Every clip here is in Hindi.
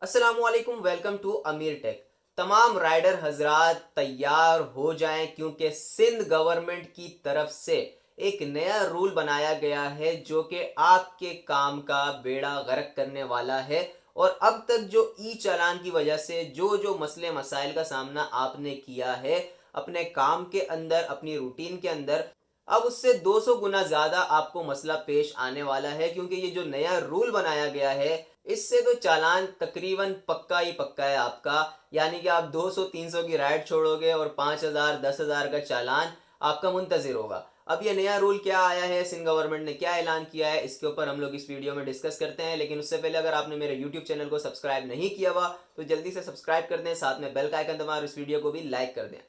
अस्सलामुअलैकुम, वेलकम टू अमीर टेक। तमाम राइडर हजरात तैयार हो जाएं क्योंकि सिंध गवर्नमेंट की तरफ से एक नया रूल बनाया गया है जो कि आपके काम का बेड़ा गर्क करने वाला है। और अब तक जो ई चालान की वजह से जो जो मसले मसाइल का सामना आपने किया है अपने काम के अंदर, अपनी रूटीन के अंदर, अब उससे 200 गुना ज्यादा आपको मसला पेश आने वाला है क्योंकि ये जो नया रूल बनाया गया है इससे तो चालान तकरीबन पक्का ही पक्का है आपका। यानी कि आप 200-300 की राइड छोड़ोगे और 5,000 10,000 का चालान आपका मुंतजिर होगा। अब ये नया रूल क्या आया है, सिंध गवर्नमेंट ने क्या ऐलान किया है, इसके ऊपर हम लोग इस वीडियो में डिस्कस करते हैं। लेकिन उससे पहले अगर आपने मेरे यूट्यूब चैनल को सब्सक्राइब नहीं किया हुआ तो जल्दी से सब्सक्राइब कर दें, साथ में बेल का आइकन दबाएं और इस वीडियो को भी लाइक कर दें।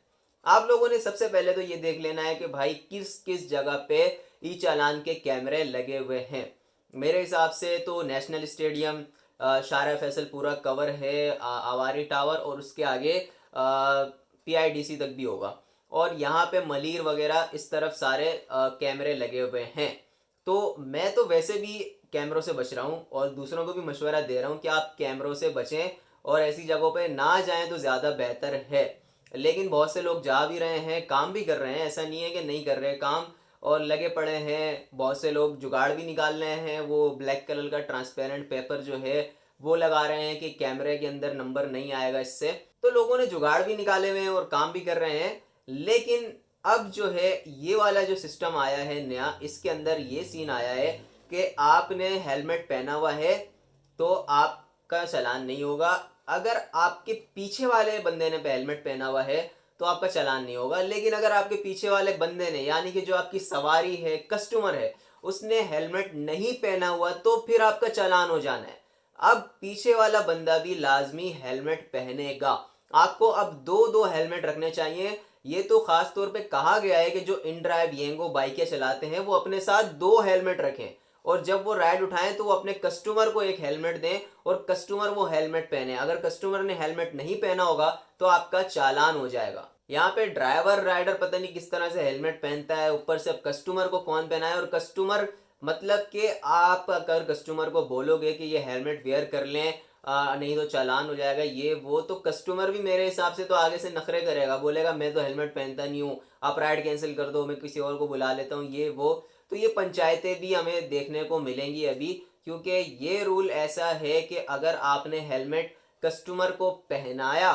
आप लोगों ने सबसे पहले तो ये देख लेना है कि भाई किस किस जगह पे ई चालान के कैमरे लगे हुए हैं। मेरे हिसाब से तो नेशनल स्टेडियम, शारा फैसल पूरा कवर है, आवारी टावर और उसके आगे पीआईडीसी तक भी होगा। और यहाँ पे मलीर वगैरह इस तरफ सारे कैमरे लगे हुए हैं। तो मैं तो वैसे भी कैमरों से बच रहा हूँ और दूसरों को भी मशवरा दे रहा हूँ कि आप कैमरों से बचें और ऐसी जगहों पे ना जाएं तो ज़्यादा बेहतर है। लेकिन बहुत से लोग जा भी रहे हैं, काम भी कर रहे हैं, ऐसा नहीं है कि नहीं कर रहे काम, और लगे पड़े हैं। बहुत से लोग जुगाड़ भी निकाल रहे हैं, वो ब्लैक कलर का ट्रांसपेरेंट पेपर जो है वो लगा रहे हैं कि कैमरे के अंदर नंबर नहीं आएगा इससे। तो लोगों ने जुगाड़ भी निकाले हुए हैं और काम भी कर रहे हैं। लेकिन अब जो है ये वाला जो सिस्टम आया है नया, इसके अंदर ये सीन आया है कि आपने हेलमेट पहना हुआ है तो आपका चालान नहीं होगा। अगर आपके पीछे वाले बंदे ने हेलमेट पहना हुआ है तो आपका चालान नहीं होगा। लेकिन अगर आपके पीछे वाले बंदे ने, यानी कि जो आपकी सवारी है, कस्टमर है, उसने हेलमेट नहीं पहना हुआ तो फिर आपका चालान हो जाना है। अब पीछे वाला बंदा भी लाजमी हेलमेट पहनेगा। आपको अब दो दो हेलमेट रखने चाहिए। ये तो खास तौर पे कहा गया है कि जो इन ड्राइव येंगो बाइकें चलाते हैं वो अपने साथ दो हेलमेट रखें और जब वो राइड उठाएं तो वो अपने कस्टमर को एक हेलमेट दें और कस्टमर वो हेलमेट पहने। अगर कस्टमर ने हेलमेट नहीं पहना होगा तो आपका चालान हो जाएगा। यहाँ पे ड्राइवर राइडर पता नहीं किस तरह से हेलमेट पहनता है, ऊपर से अब कस्टमर को कौन पहनाए। और कस्टमर मतलब कि आप अगर कस्टमर को बोलोगे कि ये हेलमेट वेयर कर लें, नहीं तो चालान हो जाएगा, ये वो, तो कस्टमर भी मेरे हिसाब से तो आगे से नखरे करेगा, बोलेगा मैं तो हेलमेट पहनता नहीं हूँ, आप राइड कैंसिल कर दो, मैं किसी और को बुला लेता हूँ, ये वो। तो ये पंचायतें भी हमें देखने को मिलेंगी अभी, क्योंकि ये रूल ऐसा है कि अगर आपने हेलमेट कस्टमर को पहनाया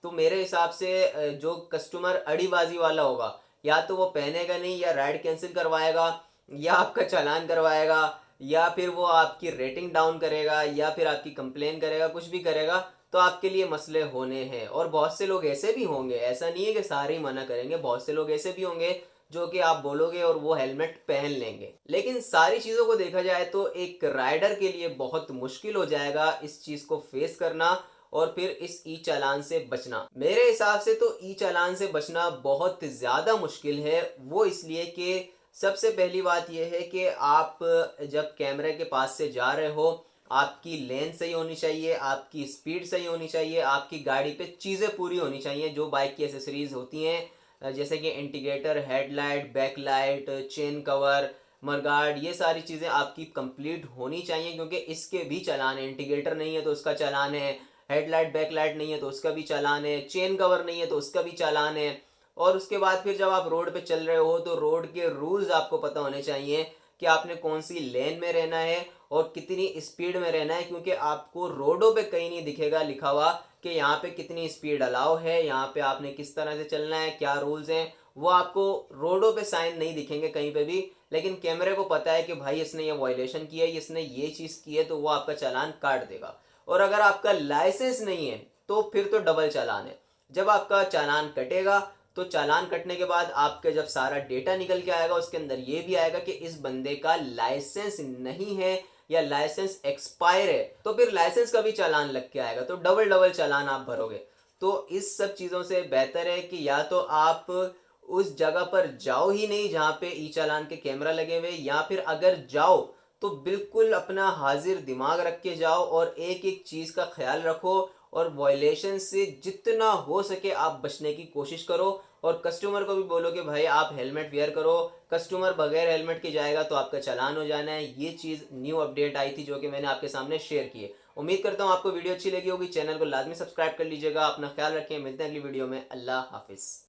तो मेरे हिसाब से जो कस्टमर अड़ीबाजी वाला होगा या तो वो पहनेगा नहीं, या राइड कैंसिल करवाएगा, या आपका चालान करवाएगा, या फिर वो आपकी रेटिंग डाउन करेगा, या फिर आपकी कंप्लेन करेगा, कुछ भी करेगा। तो आपके लिए मसले होने हैं। और बहुत से लोग ऐसे भी होंगे, ऐसा नहीं है कि सारे ही मना करेंगे, बहुत से लोग ऐसे भी होंगे जो कि आप बोलोगे और वो हेलमेट पहन लेंगे। लेकिन सारी चीज़ों को देखा जाए तो एक राइडर के लिए बहुत मुश्किल हो जाएगा इस चीज़ को फेस करना और फिर इस ई चालान से बचना। मेरे हिसाब से तो ई चालान से बचना बहुत ज़्यादा मुश्किल है। वो इसलिए कि सबसे पहली बात यह है कि आप जब कैमरे के पास से जा रहे हो, आपकी लेन सही होनी चाहिए, आपकी स्पीड सही होनी चाहिए, आपकी गाड़ी पे चीज़ें पूरी होनी चाहिए जो बाइक की एसेसरीज होती हैं, जैसे कि indicator, headlight, backlight, chain cover, mudguard, ये सारी चीज़ें आपकी कंप्लीट होनी चाहिए क्योंकि इसके भी चालान है। इंडिकेटर नहीं है तो उसका चालान है, हेडलाइट बैकलाइट नहीं है तो उसका भी चालान है, चेन कवर नहीं है तो उसका भी चालान है। और उसके बाद फिर जब आप रोड पे चल रहे हो तो रोड के रूल्स आपको पता होने चाहिए कि आपने कौन सी लेन में रहना है और कितनी स्पीड में रहना है, क्योंकि आपको रोडों पे कहीं नहीं दिखेगा लिखा हुआ कि यहाँ पे कितनी स्पीड अलाउ है, यहाँ पे आपने किस तरह से चलना है, क्या रूल्स हैं। वो आपको रोडों पे साइन नहीं दिखेंगे कहीं पे भी, लेकिन कैमरे को पता है कि भाई इसने ये वायलेशन किया है, इसने ये चीज़ की है, तो वो आपका चालान काट देगा। और अगर आपका लाइसेंस नहीं है तो फिर तो डबल चालान है। जब आपका चालान कटेगा तो चालान कटने के बाद आपके जब सारा डेटा निकल के आएगा उसके अंदर ये भी आएगा कि इस बंदे का लाइसेंस नहीं है या लाइसेंस एक्सपायर है, तो फिर लाइसेंस का भी चालान लग के आएगा, तो डबल डबल चालान आप भरोगे। तो इस सब चीज़ों से बेहतर है कि या तो आप उस जगह पर जाओ ही नहीं जहाँ पे ई चालान के कैमरा लगे हुए, या फिर अगर जाओ तो बिल्कुल अपना हाजिर दिमाग रख के जाओ और एक एक चीज़ का ख्याल रखो और वायलेशन से जितना हो सके आप बचने की कोशिश करो। और कस्टमर को भी बोलो कि भाई आप हेलमेट वेयर करो, कस्टमर बगैर हेलमेट के जाएगा तो आपका चालान हो जाना है। ये चीज़ न्यू अपडेट आई थी जो कि मैंने आपके सामने शेयर की है। उम्मीद करता हूँ आपको वीडियो अच्छी लगी होगी। चैनल को लाजमी सब्सक्राइब कर लीजिएगा। अपना ख्याल रखें, मिलते हैं अगली वीडियो में। अल्लाह हाफिज़।